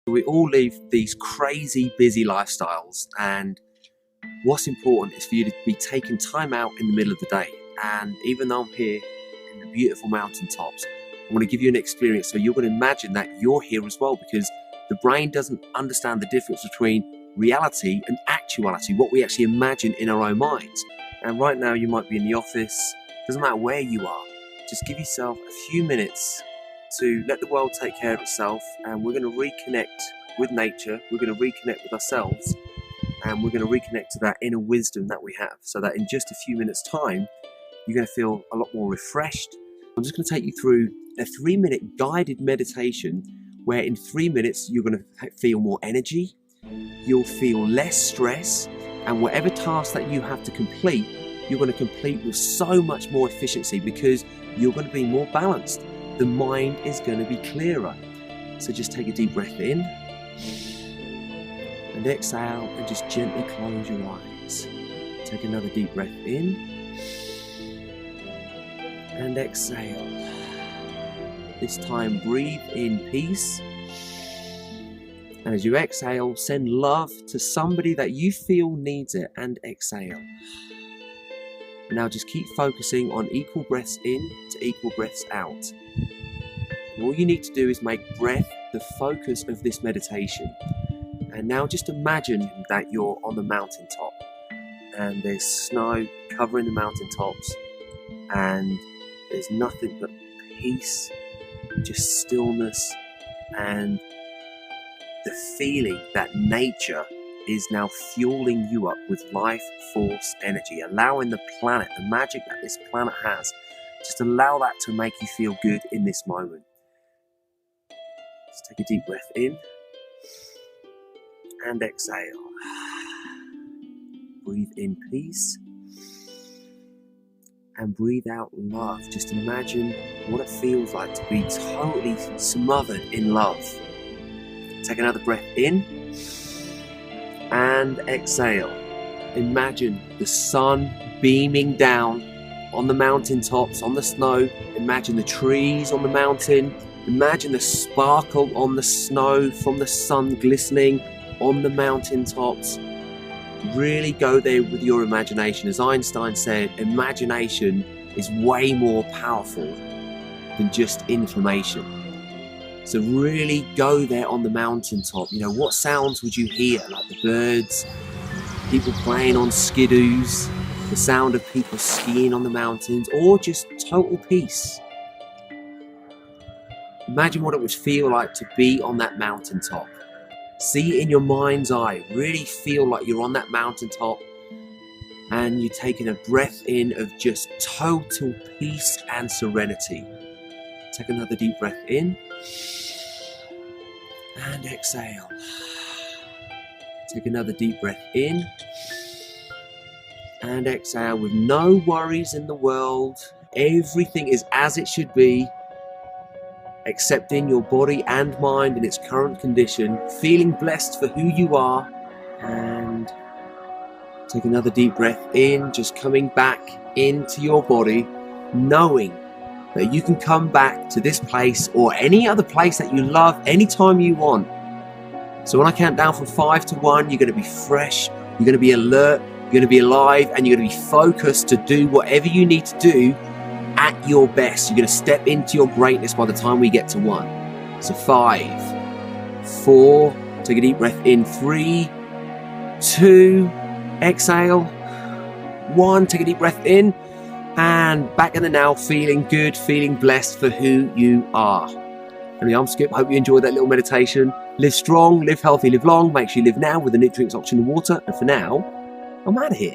We all live these crazy busy lifestyles, and what's important is for you to be taking time out in the middle of the day. And even though I'm here in the beautiful mountaintops, I want to give you an experience so you're going to imagine that you're here as well, because the brain doesn't understand the difference between reality and actuality, what we actually imagine in our own minds. And right now you might be in the office, doesn't matter where you are, just give yourself a few minutes to let the world take care of itself, and we're going to reconnect with nature, we're going to reconnect with ourselves, and we're going to reconnect to that inner wisdom that we have, so that in just a few minutes time you're going to feel a lot more refreshed. I'm just going to take you through a 3-minute guided meditation where in 3 minutes you're going to feel more energy, you'll feel less stress, and whatever task that you have to complete, you're going to complete with so much more efficiency because you're going to be more balanced. The mind is going to be clearer. So just take a deep breath in and exhale, and just gently close your eyes. Take another deep breath in and exhale. This time breathe in peace, and as you exhale, send love to somebody that you feel needs it, and exhale. And now just keep focusing on equal breaths in to equal breaths out. And all you need to do is make breath the focus of this meditation. And now just imagine that you're on the mountaintop and there's snow covering the mountaintops, and there's nothing but peace, just stillness, and the feeling that nature is now fueling you up with life force energy, allowing the planet, the magic that this planet has, just allow that to make you feel good in this moment. Just take a deep breath in and exhale. Breathe in peace and breathe out love. Just imagine what it feels like to be totally smothered in love. Take another breath in and exhale. Imagine the sun beaming down on the mountaintops, on the snow. Imagine the trees on the mountain. Imagine the sparkle on the snow from the sun glistening on the mountaintops. Really go there with your imagination. As Einstein said, imagination is way more powerful than just information. So really go there on the mountaintop. You know, what sounds would you hear? Like the birds, people playing on skidoos, the sound of people skiing on the mountains, or just total peace. Imagine what it would feel like to be on that mountaintop. See it in your mind's eye. Really feel like you're on that mountaintop and you're taking a breath in of just total peace and serenity. Take another deep breath in and exhale. Take another deep breath in and exhale with no worries in the world. Everything is as it should be. Accepting your body and mind in its current condition, feeling blessed for who you are, and take another deep breath in, just coming back into your body, knowing that you can come back to this place or any other place that you love anytime you want. So when I count down from 5 to 1, you're going to be fresh, you're going to be alert, you're going to be alive, and you're going to be focused to do whatever you need to do at your best. You're going to step into your greatness by the time we get to 1. So 5, 4, take a deep breath in, 3, 2, exhale, 1, take a deep breath in, and back in the now, feeling good, feeling blessed for who you are. And I'm Skip. Hope you enjoyed that little meditation. Live strong, live healthy, live long. Make sure you live now with the nutrients, oxygen and water. And for now, I'm out of here.